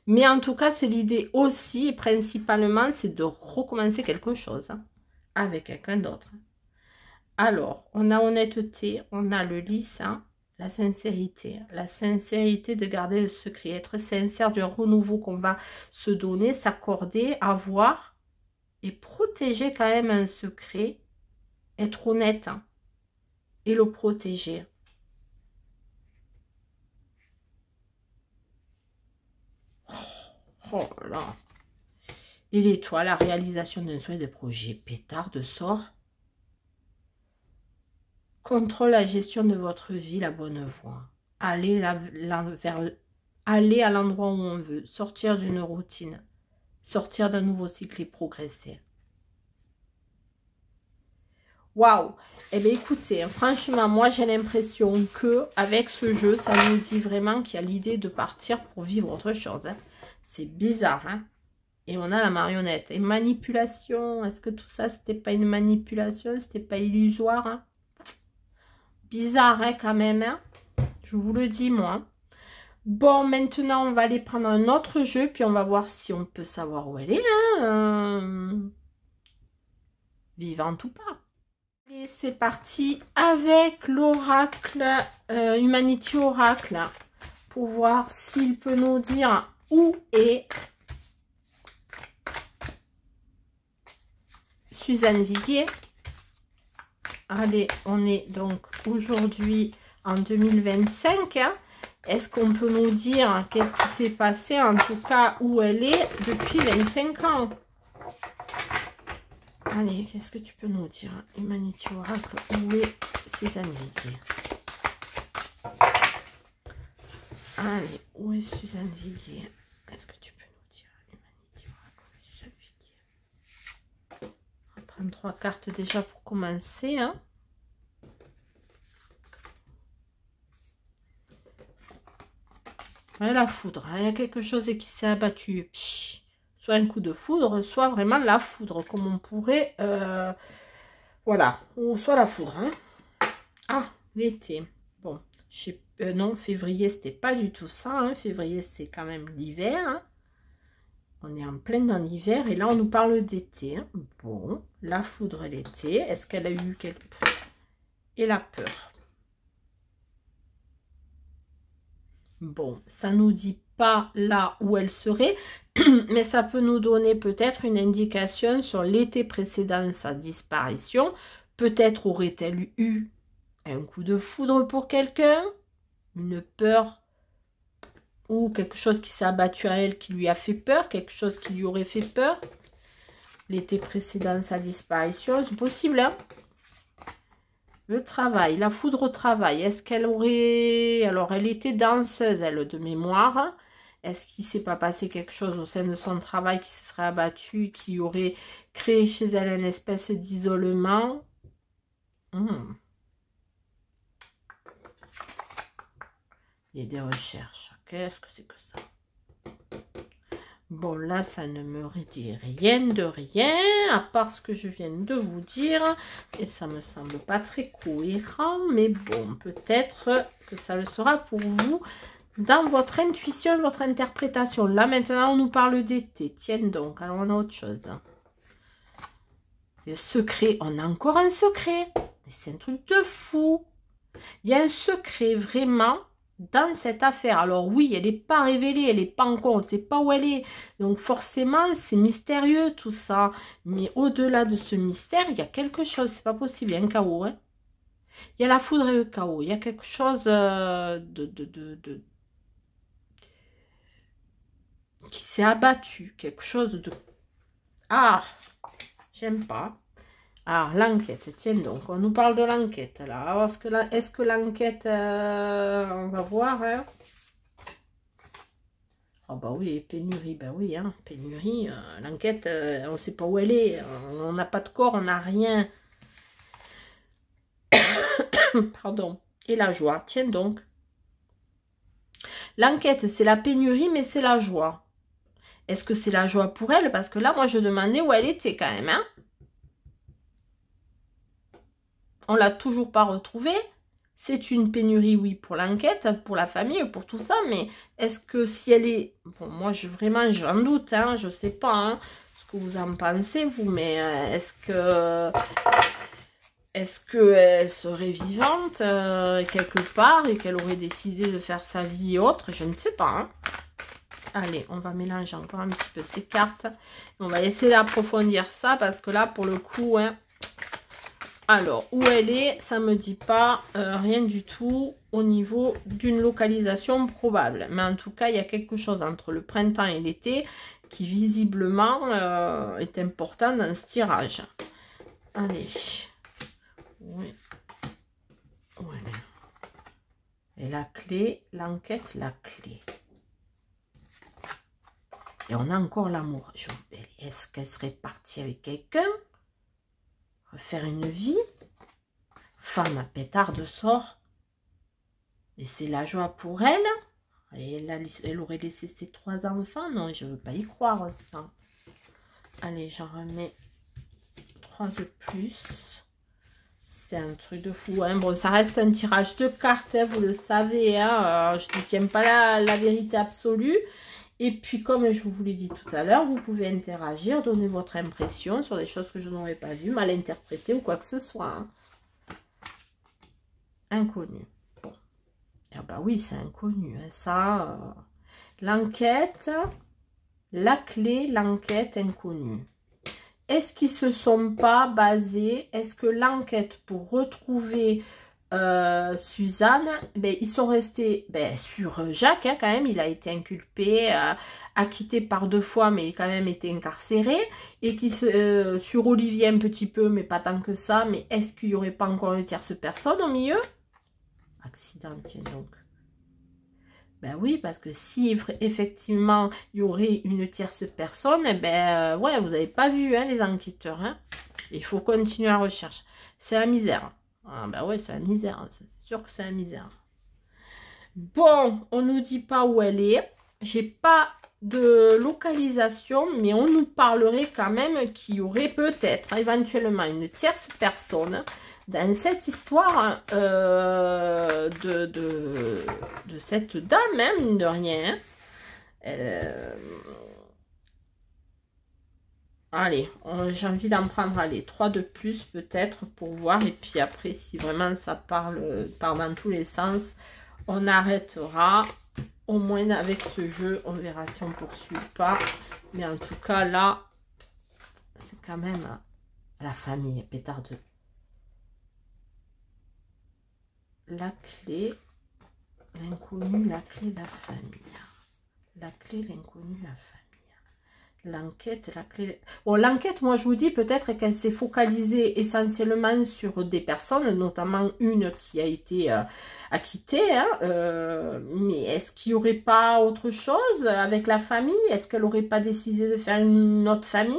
Mais en tout cas, c'est l'idée aussi, et principalement, c'est de recommencer quelque chose avec quelqu'un d'autre. Alors, on a honnêteté, on a le lys, la sincérité de garder le secret, être sincère du renouveau qu'on va se donner, s'accorder, avoir et protéger quand même un secret, être honnête et le protéger. Oh là. Et l'étoile, la réalisation d'un souhait de projet, pétard de sort. Contrôle la gestion de votre vie, la bonne voie. Aller à l'endroit où on veut, sortir d'une routine, sortir d'un nouveau cycle et progresser. Waouh! Eh bien écoutez, franchement, moi j'ai l'impression que avec ce jeu, ça nous dit vraiment qu'il y a l'idée de partir pour vivre autre chose. Hein. C'est bizarre, hein? Et on a la marionnette. Et manipulation, est-ce que tout ça, c'était pas une manipulation? C'était pas illusoire? Hein? Bizarre, hein, quand même. Hein? Je vous le dis, moi. Bon, maintenant, on va aller prendre un autre jeu, puis on va voir si on peut savoir où elle est. Hein? Vivante ou pas. Et c'est parti avec l'oracle, Humanity Oracle, pour voir s'il peut nous dire où est Suzanne Viguier. Allez, on est donc aujourd'hui en 2025. Hein. Est-ce qu'on peut nous dire qu'est-ce qui s'est passé, en tout cas où elle est depuis 25 ans? Allez, qu'est-ce que tu peux nous dire? Humanity Oracle, où est Suzanne Viguier? Allez, où est Suzanne Viguier? Est-ce que tu peux nous dire? Humanity Oracle, Suzanne Viguier. On va prendre 3 cartes déjà pour commencer. Hein. Ouais, la foudre, il y a quelque chose qui s'est abattu. Psh. Soit un coup de foudre, soit vraiment la foudre, comme on pourrait... voilà, ou soit la foudre. Hein. Ah, l'été. Bon, je sais, non, février, c'était pas du tout ça. Hein. Février, c'est quand même l'hiver. Hein. On est en plein dans l'hiver et là on nous parle d'été. Hein. Bon, la foudre l'été. Est-ce qu'elle a eu quelque... Et la peur. Bon, ça nous dit pas là où elle serait, mais ça peut nous donner peut-être une indication sur l'été précédent sa disparition. Peut-être aurait-elle eu un coup de foudre pour quelqu'un, une peur ou quelque chose qui s'est abattu à elle qui lui a fait peur, quelque chose qui lui aurait fait peur. L'été précédent sa disparition, c'est possible, hein? Le travail, la foudre au travail, est-ce qu'elle aurait... Alors, elle était danseuse, elle, de mémoire. Est-ce qu'il ne s'est pas passé quelque chose au sein de son travail qui se serait abattu, qui aurait créé chez elle une espèce d'isolement? Il y a des recherches. Qu'est-ce que c'est que ça? Bon, là, ça ne me dit rien de rien, à part ce que je viens de vous dire. Et ça me semble pas très cohérent, mais bon, peut-être que ça le sera pour vous dans votre intuition, votre interprétation. Là, maintenant, on nous parle d'été. Tiens donc, alors on a autre chose. Le secret, on a encore un secret. Mais c'est un truc de fou. Il y a un secret, vraiment, dans cette affaire. Alors oui, elle n'est pas révélée, elle n'est pas encore, on ne sait pas où elle est. Donc forcément, c'est mystérieux tout ça. Mais au-delà de ce mystère, il y a quelque chose, c'est pas possible, il y a un chaos. Hein. Il y a la foudre et le chaos, il y a quelque chose qui s'est abattu, quelque chose de... Ah, j'aime pas. Alors, l'enquête, tiens donc, on nous parle de l'enquête, là. Alors, est-ce que l'enquête, on va voir, hein. Oh, bah oui, pénurie, bah oui, hein, pénurie, l'enquête, on ne sait pas où elle est, on n'a pas de corps, on n'a rien. Pardon. Et la joie, tiens donc. L'enquête, c'est la pénurie, mais c'est la joie. Est-ce que c'est la joie pour elle? Parce que là, moi, je demandais où elle était quand même, hein. On l'a toujours pas retrouvée. C'est une pénurie, oui, pour l'enquête, pour la famille, pour tout ça. Mais est-ce que si elle est... Bon, moi, vraiment, j'en doute, hein. Je sais pas hein, ce que vous en pensez, vous. Mais est-ce qu'elle serait vivante quelque part et qu'elle aurait décidé de faire sa vie et autre? Je ne sais pas, hein. Allez, on va mélanger encore un petit peu ces cartes. On va essayer d'approfondir ça parce que là, pour le coup... Hein, alors, où elle est, ça ne me dit pas rien du tout au niveau d'une localisation probable. Mais en tout cas, il y a quelque chose entre le printemps et l'été qui visiblement est important dans ce tirage. Allez. Oui. Voilà. Et la clé, l'enquête, la clé. Et on a encore l'amour. Est-ce qu'elle serait partie avec quelqu'un? Refaire une vie? Femme à pétard de sort. Et c'est la joie pour elle. Et elle aurait laissé ses 3 enfants. Non, je ne veux pas y croire ça. Allez, j'en remets 3 de plus. C'est un truc de fou. Hein. Bon, ça reste un tirage de cartes, hein, vous le savez. Hein. Je ne tiens pas la vérité absolue. Et puis, comme je vous l'ai dit tout à l'heure, vous pouvez interagir, donner votre impression sur des choses que je n'aurais pas vues, mal interprétées ou quoi que ce soit. Hein. Inconnu. Bon. Ah bah oui, c'est inconnu. Hein. Ça, l'enquête, la clé, l'enquête inconnue. Est-ce qu'ils ne se sont pas basés, est-ce que l'enquête pour retrouver... Suzanne, ben, ils sont restés sur Jacques, hein, quand même, il a été inculpé, acquitté par 2 fois, mais il a quand même été incarcéré, et qui sur Olivier un petit peu, mais pas tant que ça, mais est-ce qu'il n'y aurait pas encore une tierce personne au milieu? Accident, tiens donc. Ben oui, parce que si effectivement il y aurait une tierce personne, ben ouais, vous n'avez pas vu hein, les enquêteurs, hein. Il faut continuer la recherche. C'est la misère. Ah bah ouais, c'est la misère, c'est sûr que c'est la misère. Bon, on nous dit pas où elle est. J'ai pas de localisation, mais on nous parlerait quand même qu'il y aurait peut-être éventuellement une tierce personne dans cette histoire de cette dame, hein, mine de rien. Allez, j'ai envie d'en prendre, allez, 3 de plus peut-être pour voir. Et puis après, si vraiment ça part dans tous les sens, on arrêtera. Au moins avec ce jeu, on verra si on poursuit ou pas. Mais en tout cas, là, c'est quand même la famille, pétard 2. La clé, l'inconnu, la clé, la famille. La clé, l'inconnu, la famille. L'enquête, la clé... Bon, l'enquête, moi, je vous dis peut-être qu'elle s'est focalisée essentiellement sur des personnes, notamment une qui a été acquittée. Hein, mais est-ce qu'il n'y aurait pas autre chose avec la famille? Est-ce qu'elle n'aurait pas décidé de faire une autre famille?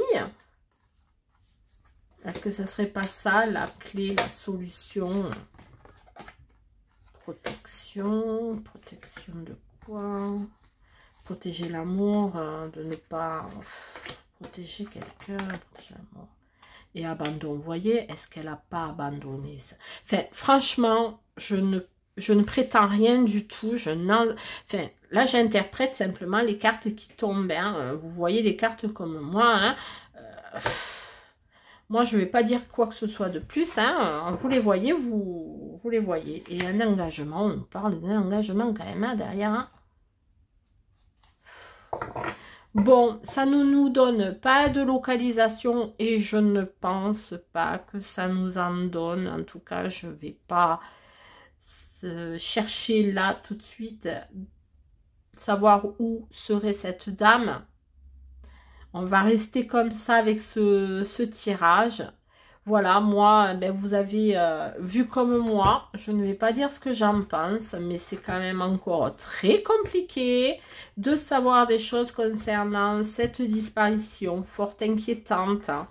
Est-ce que ce ne serait pas ça, la clé, la solution? Protection. Protection de quoi? Protéger l'amour, de ne pas protéger quelqu'un, protéger l'amour. Et abandon, vous voyez, est-ce qu'elle n'a pas abandonné ça? Enfin, franchement, je ne prétends rien du tout. Enfin, là, j'interprète simplement les cartes qui tombent. Hein. Vous voyez les cartes comme moi. Hein. Moi, je ne vais pas dire quoi que ce soit de plus. Hein. Vous les voyez, vous les voyez. Et un engagement, on parle d'un engagement quand même hein, derrière. Hein. Bon, ça ne nous donne pas de localisation et je ne pense pas que ça nous en donne. En tout cas, je ne vais pas chercher là tout de suite savoir où serait cette dame. On va rester comme ça avec ce tirage. Voilà, moi, ben, vous avez vu comme moi, je ne vais pas dire ce que j'en pense, mais c'est quand même encore très compliqué de savoir des choses concernant cette disparition fort inquiétante hein,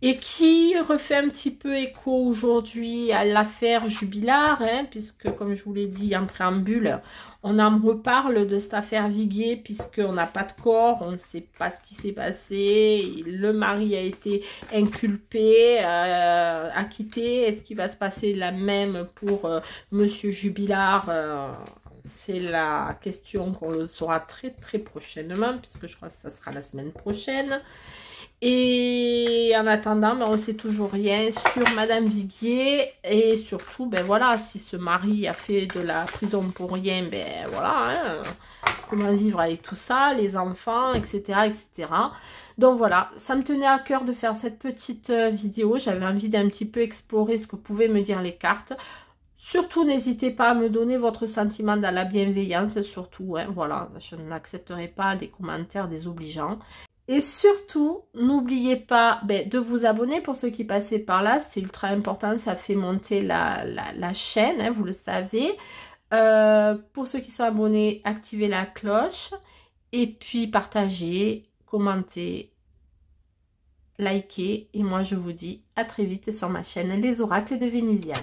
et qui refait un petit peu écho aujourd'hui à l'affaire Jubilard, hein, puisque comme je vous l'ai dit en préambule, on en reparle de cette affaire Viguier puisqu'on n'a pas de corps, on ne sait pas ce qui s'est passé. Le mari a été inculpé, acquitté. Est-ce qu'il va se passer la même pour Monsieur Jubilard c'est la question qu'on le saura très très prochainement puisque je crois que ça sera la semaine prochaine. Et en attendant, ben, on ne sait toujours rien sur Madame Viguier. Et surtout, ben voilà, si ce mari a fait de la prison pour rien, ben voilà, hein, comment vivre avec tout ça, les enfants, etc., etc. Donc voilà, ça me tenait à cœur de faire cette petite vidéo. J'avais envie d'un petit peu explorer ce que pouvaient me dire les cartes. Surtout, n'hésitez pas à me donner votre sentiment dans la bienveillance, surtout, hein, voilà, je n'accepterai pas des commentaires désobligeants. Et surtout, n'oubliez pas de vous abonner pour ceux qui passaient par là. C'est ultra important, ça fait monter la chaîne, hein, vous le savez. Pour ceux qui sont abonnés, activez la cloche. Et puis, partagez, commentez, likez. Et moi, je vous dis à très vite sur ma chaîne Les Oracles de Vénusiane.